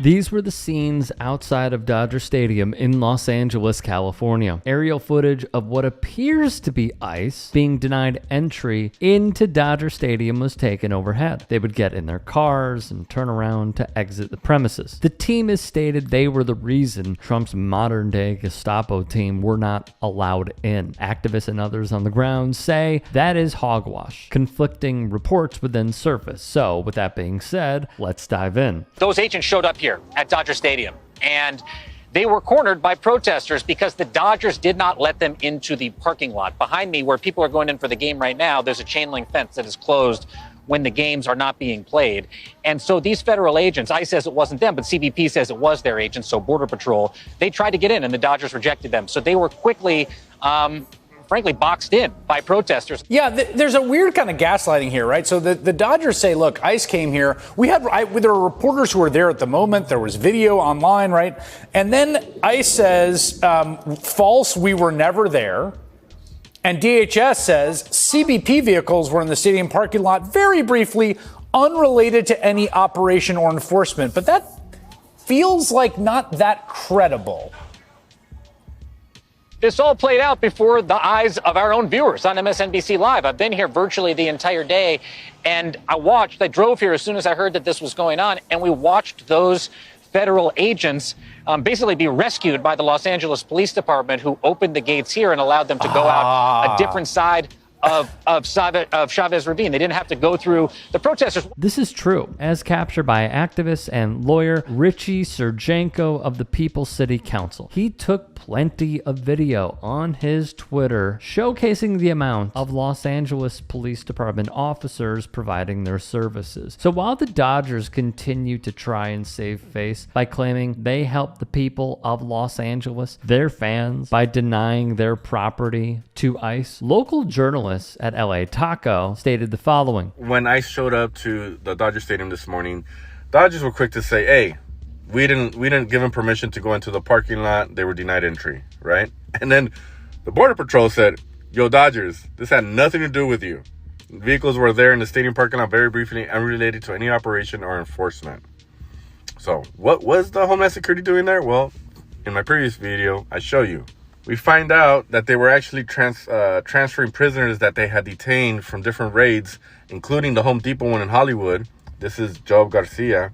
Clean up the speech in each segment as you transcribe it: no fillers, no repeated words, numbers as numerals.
These were the scenes outside of Dodger Stadium in Los Angeles, California. Aerial footage of what appears to be ICE being denied entry into Dodger Stadium was taken overhead. They would get in their cars and turn around to exit the premises. The team has stated they were the reason Trump's modern-day Gestapo team were not allowed in. Activists and others on the ground say that is hogwash. Conflicting reports would then surface. So, with that being said, let's dive in. Those agents showed up here at Dodger Stadium, and they were cornered by protesters because the Dodgers did not let them into the parking lot. Behind me, where people are going in for the game right now, there's a chain link fence that is closed when the games are not being played. And so these federal agents, ICE says it wasn't them, but CBP says it was their agents, so Border Patrol, they tried to get in and the Dodgers rejected them. So they were quickly frankly, boxed in by protesters. Yeah, there's a weird kind of gaslighting here, right? So the Dodgers say, look, ICE came here. There were reporters who were there at the moment. There was video online, right? And then ICE says, false, we were never there. And DHS says CBP vehicles were in the stadium parking lot very briefly, unrelated to any operation or enforcement. But that feels like not that credible. This all played out before the eyes of our own viewers on MSNBC Live. I've been here virtually the entire day, and I drove here as soon as I heard that this was going on, and we watched those federal agents basically be rescued by the Los Angeles Police Department, who opened the gates here and allowed them to go out a different side of Chavez Ravine. They didn't have to go through the protesters. This is true, as captured by activist and lawyer Richie Sergenko of the People's City Council. He took plenty of video on his Twitter showcasing the amount of Los Angeles Police Department officers providing their services. So while the Dodgers continue to try and save face by claiming they help the people of Los Angeles, their fans, by denying their property to ICE, local journalists at LA Taco stated the following. When ICE showed up to the Dodger Stadium this morning, Dodgers were quick to say, hey, we didn't give them permission to go into the parking lot. They were denied entry, right? And then the Border Patrol said, yo, Dodgers, this had nothing to do with you. Vehicles were there in the stadium parking lot very briefly, unrelated to any operation or enforcement. So what was the Homeland Security doing there? Well, in my previous video, I show you. We find out that they were actually transferring prisoners that they had detained from different raids, including the Home Depot one in Hollywood. This is Job Garcia.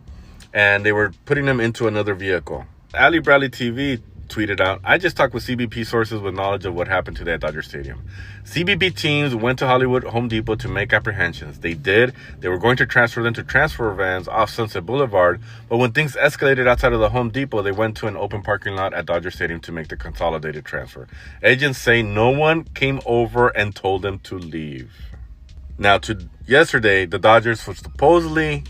And they were putting them into another vehicle. Ali Bradley TV tweeted out, I just talked with CBP sources with knowledge of what happened today at Dodger Stadium. CBP teams went to Hollywood Home Depot to make apprehensions. They did. They were going to transfer them to transfer vans off Sunset Boulevard. But when things escalated outside of the Home Depot, they went to an open parking lot at Dodger Stadium to make the consolidated transfer. Agents say no one came over and told them to leave. Now, yesterday, the Dodgers were supposedly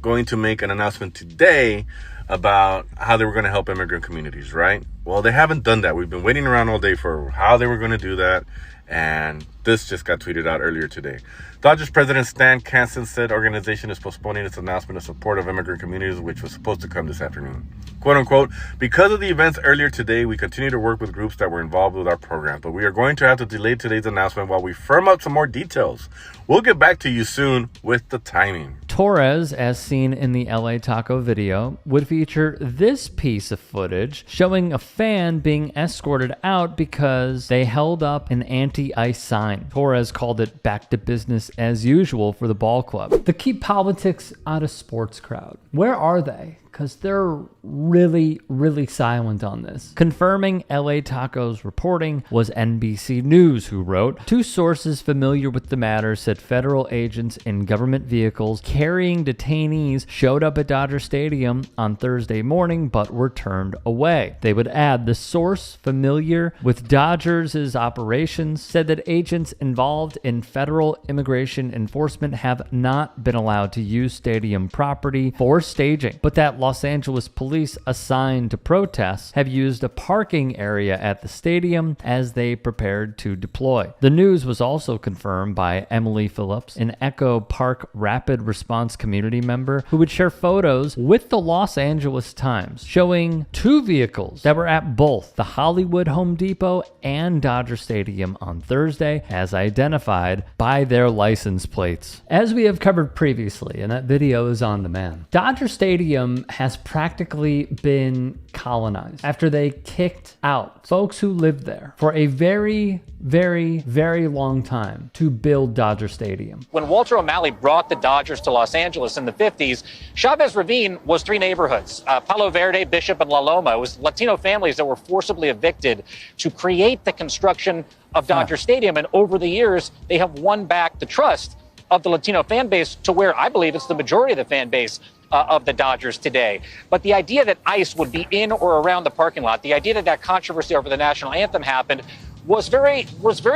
going to make an announcement today about how they were going to help immigrant communities, right? Well, they haven't done that. We've been waiting around all day for how they were going to do that. And this just got tweeted out earlier today. Dodgers president Stan Kasten said organization is postponing its announcement of support of immigrant communities, which was supposed to come this afternoon. Quote unquote, because of the events earlier today, we continue to work with groups that were involved with our program, but we are going to have to delay today's announcement while we firm up some more details. We'll get back to you soon with the timing. Torres, as seen in the LA Taco video, would feature this piece of footage showing a fan being escorted out because they held up an anti-ICE sign. Torres called it back to business as usual for the ball club. The keep politics out of sports crowd. Where are they? Because they're really, really silent on this. Confirming LA Taco's reporting was NBC News, who wrote, two sources familiar with the matter said federal agents in government vehicles carrying detainees showed up at Dodger Stadium on Thursday morning but were turned away. They would add, the source familiar with Dodgers' operations said that agents involved in federal immigration enforcement have not been allowed to use stadium property for staging, but that Los Angeles police assigned to protests have used a parking area at the stadium as they prepared to deploy. The news was also confirmed by Emily Phillips, an Echo Park Rapid Response community member who would share photos with the Los Angeles Times showing two vehicles that were at both the Hollywood Home Depot and Dodger Stadium on Thursday, as identified by their license plates. As we have covered previously, and that video is on demand, Dodger Stadium has practically been colonized after they kicked out folks who lived there for a very, very, very long time to build Dodger Stadium. When Walter O'Malley brought the Dodgers to Los Angeles in the 50s, Chavez Ravine was 3 neighborhoods, Palo Verde, Bishop, and La Loma. It was Latino families that were forcibly evicted to create the construction of Dodger Stadium. And over the years, they have won back the trust of the Latino fan base to where I believe it's the majority of the fan base of the Dodgers today. But the idea that ICE would be in or around the parking lot, the idea that that controversy over the national anthem happened was very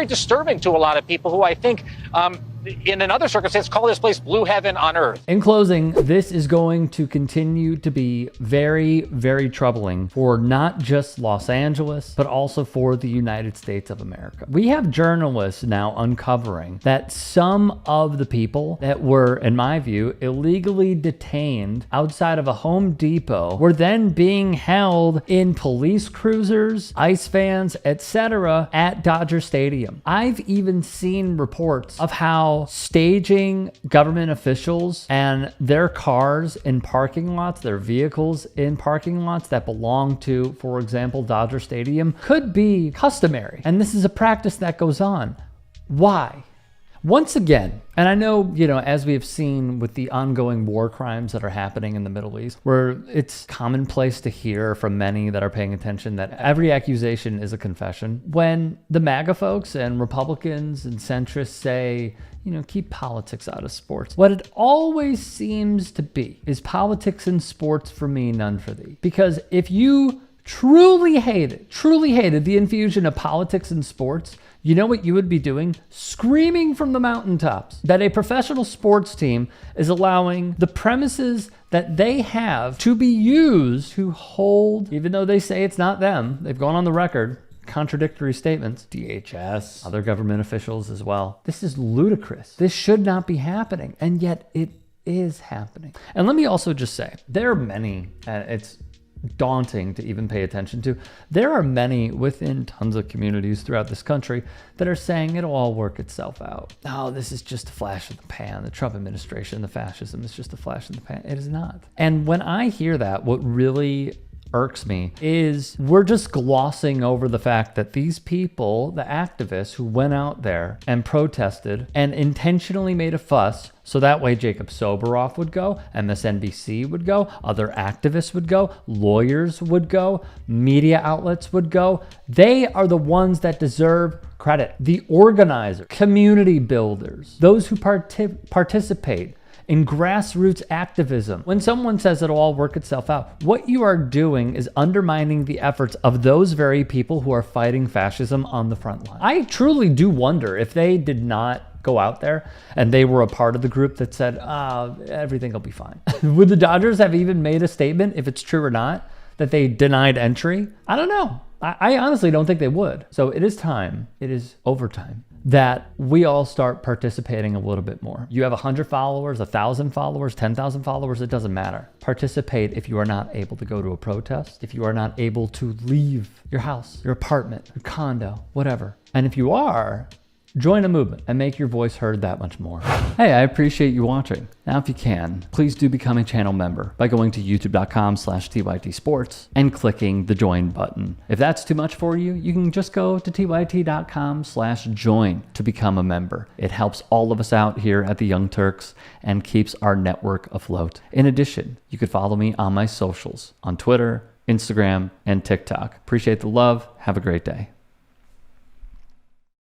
disturbing to a lot of people who I think in another circumstance call this place blue heaven on earth. In closing, this is going to continue to be very, very troubling for not just Los Angeles, but also for the United States of America. We have journalists now uncovering that some of the people that were, in my view, illegally detained outside of a Home Depot were then being held in police cruisers, ICE vans, etc. at Dodger Stadium. I've even seen reports of how staging government officials and their cars in parking lots, their vehicles in parking lots that belong to, for example, Dodger Stadium, could be customary. And this is a practice that goes on. Why? Once again, and I know, as we have seen with the ongoing war crimes that are happening in the Middle East, where it's commonplace to hear from many that are paying attention that every accusation is a confession. When the MAGA folks and Republicans and centrists say, keep politics out of sports, what it always seems to be is politics in sports for me, none for thee. Because if you truly hated the infusion of politics in sports, you know what you would be doing? Screaming from the mountaintops that a professional sports team is allowing the premises that they have to be used to hold, even though they say it's not them, they've gone on the record, contradictory statements, DHS, other government officials as well. This is ludicrous. This should not be happening, and yet it is happening. And let me also just say, there are many, it's daunting to even pay attention to. There are many within tons of communities throughout this country that are saying it'll all work itself out. Oh, this is just a flash in the pan. The Trump administration, the fascism is just a flash in the pan. It is not. And when I hear that, what really irks me is we're just glossing over the fact that these people, the activists who went out there and protested and intentionally made a fuss so that way Jacob Soboroff would go, MSNBC would go, other activists would go, lawyers would go, media outlets would go. They are the ones that deserve credit. The organizers, community builders, those who participate in grassroots activism. When someone says it'll all work itself out, what you are doing is undermining the efforts of those very people who are fighting fascism on the front line. I truly do wonder if they did not go out there and they were a part of the group that said, everything will be fine. Would the Dodgers have even made a statement, if it's true or not, that they denied entry? I don't know. I honestly don't think they would. So it is time, it is overtime, that we all start participating a little bit more. You have 100 followers, 1,000 followers, 10,000 followers, it doesn't matter. Participate if you are not able to go to a protest, if you are not able to leave your house, your apartment, your condo, whatever. And if you are, join a movement and make your voice heard that much more. Hey, I appreciate you watching. Now, if you can, please do become a channel member by going to youtube.com/TYT Sports and clicking the join button. If that's too much for you, you can just go to tyt.com/join to become a member. It helps all of us out here at the Young Turks and keeps our network afloat. In addition, you could follow me on my socials on Twitter, Instagram, and TikTok. Appreciate the love. Have a great day.